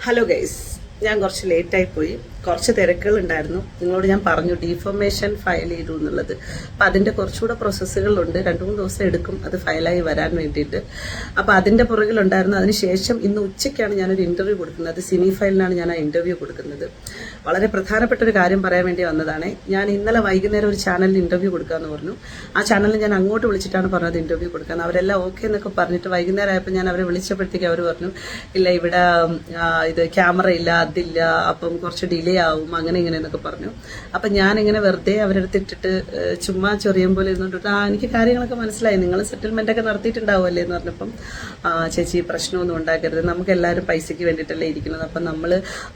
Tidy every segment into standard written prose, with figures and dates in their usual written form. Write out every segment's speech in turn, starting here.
Hello guys, ഞാൻ കുറച്ച് ലേറ്റായി പോയി. കുറച്ച് തിരക്കുകളുണ്ടായിരുന്നു. നിങ്ങളോട് ഞാൻ പറഞ്ഞു ഡീഫോർമേഷൻ ഫയൽ ചെയ്തു എന്നുള്ളത്. അപ്പം അതിൻ്റെ കുറച്ചുകൂടെ പ്രോസസ്സുകളുണ്ട്. 2-3 ദിവസം എടുക്കും അത് ഫയലായി വരാൻ വേണ്ടിയിട്ട്. അപ്പം അതിൻ്റെ പുറകിലുണ്ടായിരുന്നു. അതിനുശേഷം ഇന്ന് ഉച്ചയ്ക്കാണ് ഞാനൊരു ഇൻ്റർവ്യൂ കൊടുക്കുന്നത്. അത് സിനി ഫയലിനാണ് ഞാൻ ആ ഇൻ്റർവ്യൂ കൊടുക്കുന്നത്. വളരെ പ്രധാനപ്പെട്ട ഒരു കാര്യം പറയാൻ വേണ്ടി വന്നതാണ്. ഞാൻ ഇന്നലെ വൈകുന്നേരം ഒരു ചാനലിൽ ഇൻ്റർവ്യൂ കൊടുക്കാമെന്ന് പറഞ്ഞു. ആ ചാനലിൽ ഞാൻ അങ്ങോട്ട് വിളിച്ചിട്ടാണ് പറഞ്ഞത് ഇൻ്റർവ്യൂ കൊടുക്കാൻ. അവരെല്ലാം ഓക്കെ എന്നൊക്കെ പറഞ്ഞിട്ട് വൈകുന്നേരം ആയപ്പോൾ ഞാൻ അവരെ വിളിച്ചപ്പോഴത്തേക്ക് അവർ പറഞ്ഞു, ഇല്ല ഇവിടെ ഇത് ക്യാമറ ഇല്ല, അതില്ല, അപ്പം കുറച്ച് ഡിലേ ആവും, അങ്ങനെ ഇങ്ങനെ എന്നൊക്കെ പറഞ്ഞു. അപ്പം ഞാനിങ്ങനെ വെറുതെ അവരെടുത്ത് ഇട്ടിട്ട് ചുമ്മാ ചൊറിയും പോലെ ഇരുന്നിട്ട് എനിക്ക് കാര്യങ്ങളൊക്കെ മനസ്സിലായി, നിങ്ങൾ സെറ്റിൽമെൻ്റ് ഒക്കെ നടത്തിയിട്ടുണ്ടാവുമല്ലേ എന്ന് പറഞ്ഞപ്പം, ചേച്ചി പ്രശ്നമൊന്നും ഉണ്ടാക്കരുത്, നമുക്ക് എല്ലാവരും പൈസയ്ക്ക് വേണ്ടിയിട്ടല്ലേ ഇരിക്കുന്നത്. അപ്പം നമ്മൾ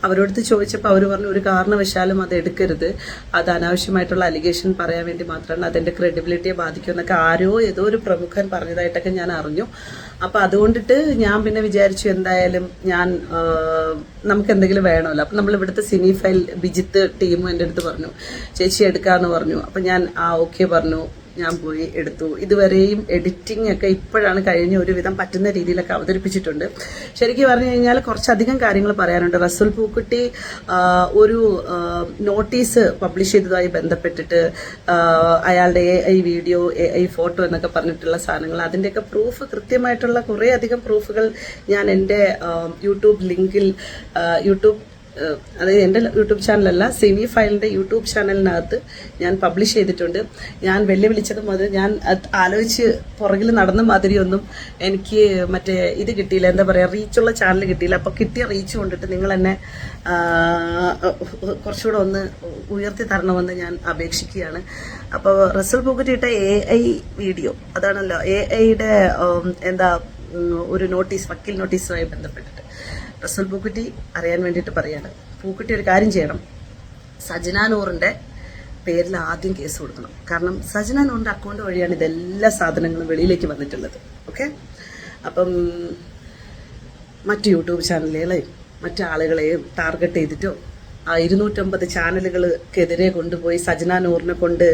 അവരോട് ചോദിച്ചപ്പോൾ അവർ പറഞ്ഞു ഒരു കാരണവശാലും അത് എടുക്കരുത്, അത് അനാവശ്യമായിട്ടുള്ള അലിഗേഷൻ പറയാൻ വേണ്ടി മാത്രമാണ്, അതെൻ്റെ ക്രെഡിബിലിറ്റിയെ ബാധിക്കുമെന്നൊക്കെ ആരോ ഏതോ ഒരു പ്രമുഖൻ പറഞ്ഞതായിട്ടൊക്കെ ഞാൻ അറിഞ്ഞു. അപ്പം അതുകൊണ്ടിട്ട് ഞാൻ പിന്നെ വിചാരിച്ചു എന്തായാലും നമുക്ക് എന്തെങ്കിലും വേണമല്ലോ. അപ്പം നമ്മൾ ഇവിടുത്തെ സിനി ഫയൽ ബിജിത്ത് ടീമും എൻ്റെ അടുത്ത് പറഞ്ഞു ചേച്ചി എടുക്കാമെന്ന് പറഞ്ഞു. അപ്പം ഞാൻ ഓക്കെ പറഞ്ഞു. ഞാൻ പോയി എടുത്തു. ഇതുവരെയും എഡിറ്റിംഗ് ഒക്കെ ഇപ്പോഴാണ് കഴിഞ്ഞ് ഒരുവിധം പറ്റുന്ന രീതിയിലൊക്കെ അവതരിപ്പിച്ചിട്ടുണ്ട്. ശരിക്കും പറഞ്ഞു കഴിഞ്ഞാൽ കുറച്ചധികം കാര്യങ്ങൾ പറയാനുണ്ട്. റസൂൽ പൂക്കുട്ടി ഒരു നോട്ടീസ് പബ്ലിഷ് ചെയ്തതുമായി ബന്ധപ്പെട്ടിട്ട് അയാളുടെ AI വീഡിയോ, AI ഫോട്ടോ എന്നൊക്കെ പറഞ്ഞിട്ടുള്ള സാധനങ്ങൾ, അതിൻ്റെയൊക്കെ പ്രൂഫ്, കൃത്യമായിട്ടുള്ള കുറേ അധികം പ്രൂഫുകൾ ഞാൻ എൻ്റെ യൂട്യൂബ് ലിങ്കിൽ അതായത് എൻ്റെ യൂട്യൂബ് ചാനലല്ല, സിനി ഫയലിൻ്റെ യൂട്യൂബ് ചാനലിനകത്ത് ഞാൻ പബ്ലിഷ് ചെയ്തിട്ടുണ്ട്. ഞാൻ വെല്ലുവിളിച്ചത് മുതൽ ഞാൻ ആലോചിച്ച് പുറകിൽ നടന്ന മാതിരിയൊന്നും എനിക്ക് മറ്റേ ഇത് കിട്ടിയില്ല, എന്താ പറയുക, റീച്ചുള്ള ചാനൽ കിട്ടിയില്ല. അപ്പോൾ കിട്ടിയ റീച്ച് കൊണ്ടിട്ട് നിങ്ങൾ എന്നെ കുറച്ചുകൂടെ ഒന്ന് ഉയർത്തി തരണമെന്ന് ഞാൻ അപേക്ഷിക്കുകയാണ്. അപ്പോൾ റസൂൽ പൂക്കുറ്റിയിട്ട AI വീഡിയോ, അതാണല്ലോ AIയുടെ ഒരു നോട്ടീസ്, വക്കീൽ നോട്ടീസുമായി ബന്ധപ്പെട്ടിട്ട് റസൂൽ പൂക്കുറ്റി അറിയാൻ വേണ്ടിയിട്ട് പറയാണ്. പൂക്കുറ്റി ഒരു കാര്യം ചെയ്യണം, സജന നൂറിൻ്റെ പേരിൽ ആദ്യം കേസ് കൊടുക്കണം. കാരണം സജന നൂറിൻ്റെ അക്കൗണ്ട് വഴിയാണ് ഇതെല്ലാ സാധനങ്ങളും വെളിയിലേക്ക് വന്നിട്ടുള്ളത്. ഓക്കെ, അപ്പം മറ്റു യൂട്യൂബ് ചാനലുകളെയും മറ്റു ആളുകളെയും ടാർഗറ്റ് ചെയ്തിട്ടോ 250 ചാനലുകൾക്കെതിരെ കൊണ്ടുപോയി സജന നൂറിനെ കൊണ്ട്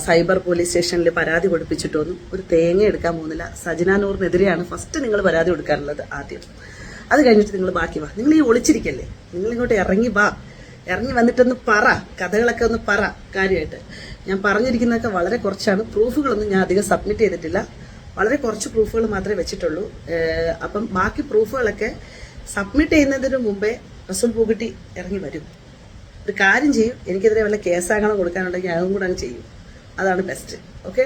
സൈബർ പോലീസ് സ്റ്റേഷനിൽ പരാതി കൊടുപ്പിച്ചിട്ടൊന്നും ഒരു തേങ്ങ എടുക്കാൻ പോകുന്നില്ല. സജന നൂറിനെതിരെയാണ് ഫസ്റ്റ് നിങ്ങൾ പരാതി കൊടുക്കാനുള്ളത് ആദ്യം. അത് കഴിഞ്ഞിട്ട് നിങ്ങൾ ബാക്കി വാ. നിങ്ങൾ ഈ ഒളിച്ചിരിക്കല്ലേ, നിങ്ങൾ ഇങ്ങോട്ട് ഇറങ്ങി വാ. ഇറങ്ങി വന്നിട്ടൊന്ന് പറ, കഥകളൊക്കെ ഒന്ന് പറ. കാര്യമായിട്ട് ഞാൻ പറഞ്ഞിരിക്കുന്നതൊക്കെ വളരെ കുറച്ചാണ്. പ്രൂഫുകളൊന്നും ഞാൻ അധികം സബ്മിറ്റ് ചെയ്തിട്ടില്ല. വളരെ കുറച്ച് പ്രൂഫുകൾ മാത്രമേ വെച്ചിട്ടുള്ളൂ. അപ്പം ബാക്കി പ്രൂഫുകളൊക്കെ സബ്മിറ്റ് ചെയ്യുന്നതിന് മുമ്പേ റസൂൽ പൂക്കുറ്റി ഇറങ്ങി വരും. ഒരു കാര്യം ചെയ്യും, എനിക്കെതിരെ വല്ല കേസാകണം കൊടുക്കാനുണ്ടെങ്കിൽ അതും കൂടെ അങ്ങ് ചെയ്യും. അതാണ് ബെസ്റ്റ്. ഓക്കെ,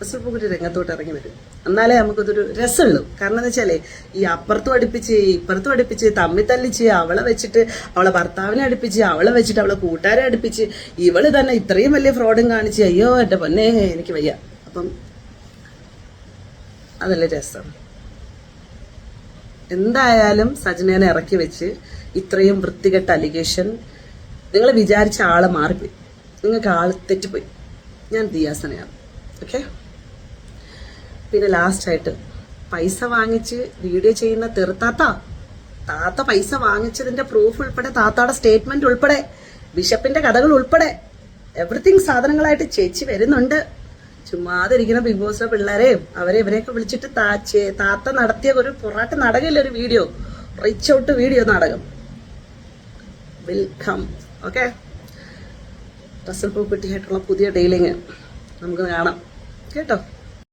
റസൂൽ പൂക്കുറ്റി രംഗത്തോട്ട് ഇറങ്ങി വരും. എന്നാലേ നമുക്കതൊരു രസമുള്ളൂ. കാരണം എന്ന് വെച്ചാലേ ഈ അപ്പുറത്തും അടുപ്പിച്ച് ഇപ്പുറത്തും അടുപ്പിച്ച് തമ്മിൽ തല്ലിച്ച് അവളെ വെച്ചിട്ട് അവളെ ഭർത്താവിനെ അടുപ്പിച്ച് അവളെ വെച്ചിട്ട് അവളെ കൂട്ടുകാരെ അടുപ്പിച്ച് ഇവള് തന്നെ ഇത്രയും വലിയ ഫ്രോഡും കാണിച്ച് അയ്യോ എൻ്റെ പൊന്നേ എനിക്ക് വയ്യ. അപ്പം അതല്ലേ രസം. എന്തായാലും സജനേനെ ഇറക്കി വെച്ച് ഇത്രയും വൃത്തികെട്ട അലിഗേഷൻ, നിങ്ങൾ വിചാരിച്ച ആളെ മാറിപ്പോയി, നിങ്ങൾക്ക് ആള് തെറ്റിപ്പോയി. ഞാൻ ദിയാസനയാണ്. ഓക്കെ, പിന്നെ ലാസ്റ്റായിട്ട് പൈസ വാങ്ങിച്ച് വീഡിയോ ചെയ്യുന്ന താത്ത പൈസ വാങ്ങിച്ചതിന്റെ പ്രൂഫ് ഉൾപ്പെടെ, താത്താടെ സ്റ്റേറ്റ്മെന്റ് ഉൾപ്പെടെ, ബിഷപ്പിന്റെ കഥകൾ ഉൾപ്പെടെ എവറിത്തിങ് സാധനങ്ങളായിട്ട് ചേച്ചി വരുന്നുണ്ട്. ചുമ്മാതിരിക്കുന്ന ബിഗ് ബോസിലെ പിള്ളേരെയും ഇവരെയൊക്കെ വിളിച്ചിട്ട് താത്ത നടത്തിയ ഒരു പൊറാട്ട നാടകമില്ല, ഒരു വീഡിയോ, റീച്ച് ഔട്ട് വീഡിയോ നാടകം വെൽക്കം. ഓക്കെ, റസൂൽ പൂക്കുറ്റിയായിട്ടുള്ള പുതിയ ഡീലിങ് നമുക്ക് കാണാം കേട്ടോ.